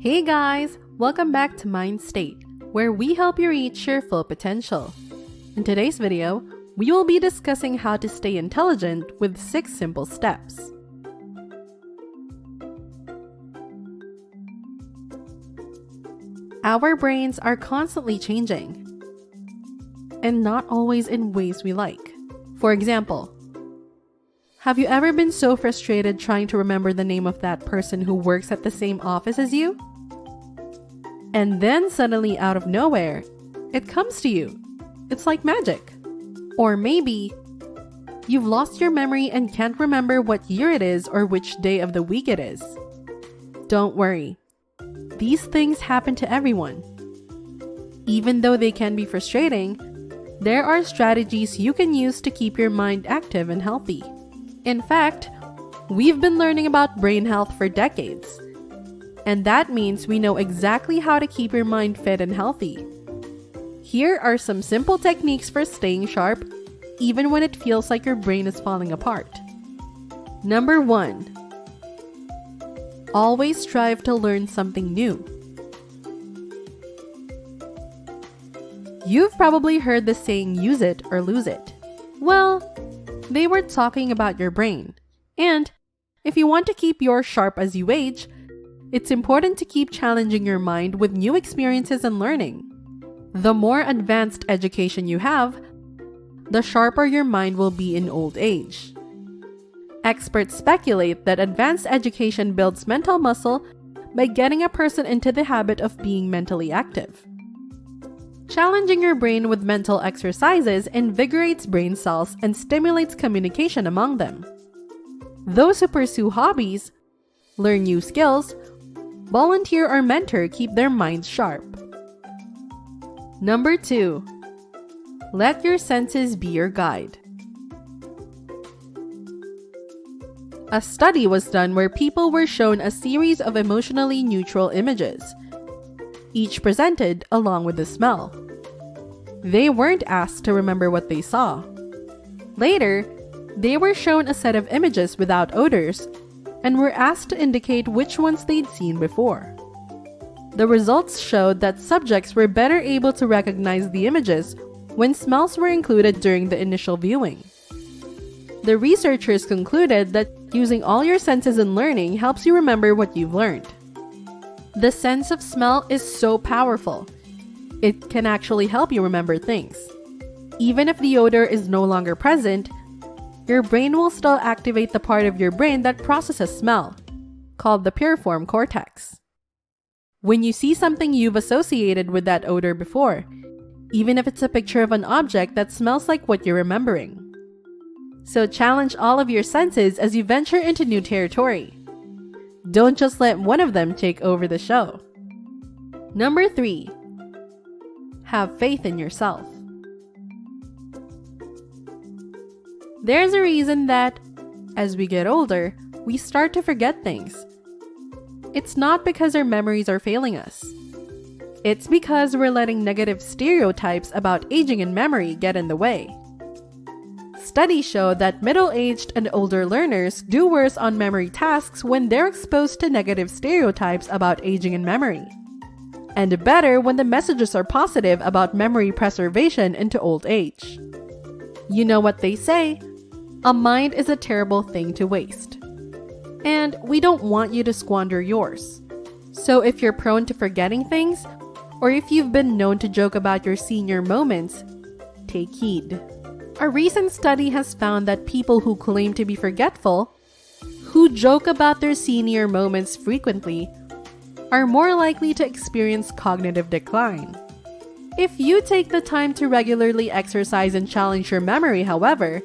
Hey guys! Welcome back to Mind State, where we help you reach your full potential. In today's video, we will be discussing how to stay intelligent with 6 simple steps. Our brains are constantly changing, and not always in ways we like. For example, have you ever been so frustrated trying to remember the name of that person who works at the same office as you? And then suddenly out of nowhere, it comes to you. It's like magic. Or maybe you've lost your memory and can't remember what year it is or which day of the week it is. Don't worry. These things happen to everyone. Even though they can be frustrating, there are strategies you can use to keep your mind active and healthy. In fact, we've been learning about brain health for decades. And that means we know exactly how to keep your mind fit and healthy. Here are some simple techniques for staying sharp, even when it feels like your brain is falling apart. Number 1. Always strive to learn something new. You've probably heard the saying, use it or lose it. Well, they were talking about your brain. And if you want to keep yours sharp as you age, it's important to keep challenging your mind with new experiences and learning. The more advanced education you have, the sharper your mind will be in old age. Experts speculate that advanced education builds mental muscle by getting a person into the habit of being mentally active. Challenging your brain with mental exercises invigorates brain cells and stimulates communication among them. Those who pursue hobbies, learn new skills, volunteer or mentor keep their minds sharp. Number 2. Let your senses be your guide. A study was done where people were shown a series of emotionally neutral images, each presented along with a smell. They weren't asked to remember what they saw. Later, they were shown a set of images without odors and were asked to indicate which ones they'd seen before. The results showed that subjects were better able to recognize the images when smells were included during the initial viewing. The researchers concluded that using all your senses in learning helps you remember what you've learned. The sense of smell is so powerful. It can actually help you remember things. Even if the odor is no longer present, your brain will still activate the part of your brain that processes smell, called the piriform cortex. When you see something you've associated with that odor before, even if it's a picture of an object that smells like what you're remembering. So challenge all of your senses as you venture into new territory. Don't just let one of them take over the show. Number 3. Have faith in yourself. There's a reason that, as we get older, we start to forget things. It's not because our memories are failing us. It's because we're letting negative stereotypes about aging and memory get in the way. Studies show that middle-aged and older learners do worse on memory tasks when they're exposed to negative stereotypes about aging and memory, and better when the messages are positive about memory preservation into old age. You know what they say? A mind is a terrible thing to waste. And we don't want you to squander yours. So if you're prone to forgetting things, or if you've been known to joke about your senior moments, take heed. A recent study has found that people who claim to be forgetful, who joke about their senior moments frequently, are more likely to experience cognitive decline. If you take the time to regularly exercise and challenge your memory, however,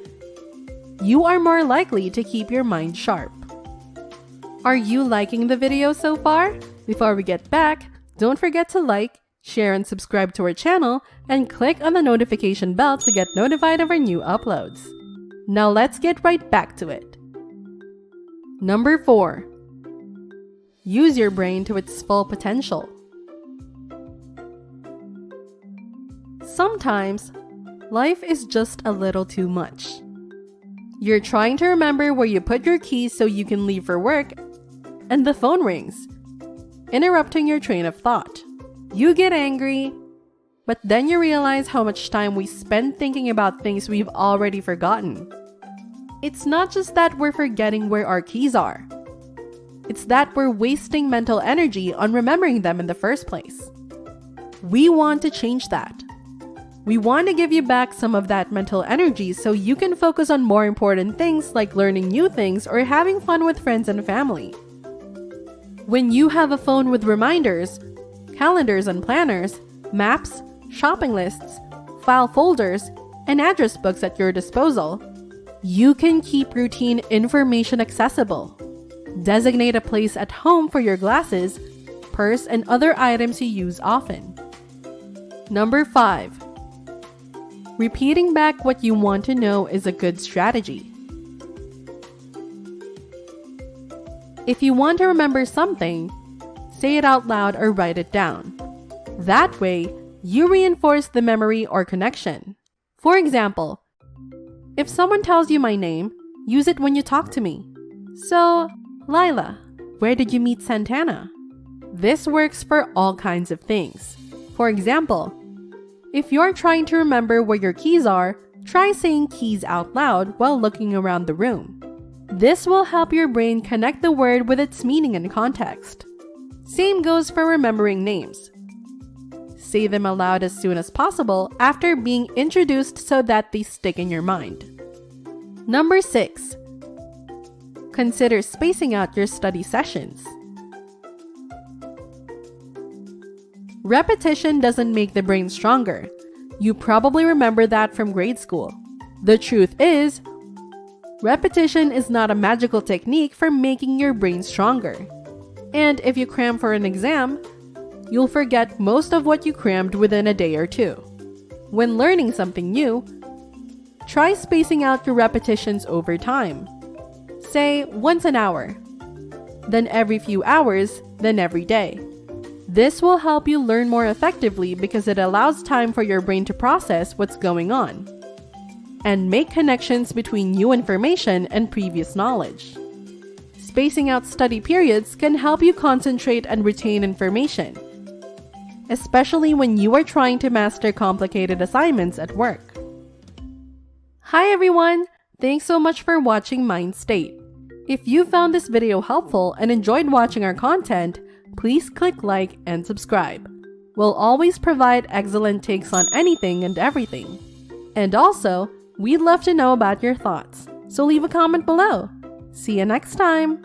you are more likely to keep your mind sharp. Are you liking the video so far? Before we get back, don't forget to like, share, and subscribe to our channel, and click on the notification bell to get notified of our new uploads. Now let's get right back to it. Number 4. Use your brain to its full potential. Sometimes, life is just a little too much. You're trying to remember where you put your keys so you can leave for work, and the phone rings, interrupting your train of thought. You get angry, but then you realize how much time we spend thinking about things we've already forgotten. It's not just that we're forgetting where our keys are. It's that we're wasting mental energy on remembering them in the first place. We want to change that. We want to give you back some of that mental energy so you can focus on more important things like learning new things or having fun with friends and family. When you have a phone with reminders, calendars and planners, maps, shopping lists, file folders, and address books at your disposal, you can keep routine information accessible. Designate a place at home for your glasses, purse, and other items you use often. Number 5. Repeating back what you want to know is a good strategy. If you want to remember something, say it out loud or write it down. That way, you reinforce the memory or connection. For example, if someone tells you my name, use it when you talk to me. So, Lila, where did you meet Santana? This works for all kinds of things. For example, if you're trying to remember where your keys are, try saying keys out loud while looking around the room. This will help your brain connect the word with its meaning and context. Same goes for remembering names. Say them aloud as soon as possible after being introduced so that they stick in your mind. Number 6. Consider spacing out your study sessions. Repetition doesn't make the brain stronger. You probably remember that from grade school. The truth is, repetition is not a magical technique for making your brain stronger. And if you cram for an exam, you'll forget most of what you crammed within a day or two. When learning something new, try spacing out your repetitions over time. Say once an hour, then every few hours, then every day. This will help you learn more effectively because it allows time for your brain to process what's going on and make connections between new information and previous knowledge. Spacing out study periods can help you concentrate and retain information, especially when you are trying to master complicated assignments at work. Hi everyone! Thanks so much for watching Mind State. If you found this video helpful and enjoyed watching our content, please click like and subscribe. We'll always provide excellent takes on anything and everything. And also, we'd love to know about your thoughts, so leave a comment below. See you next time!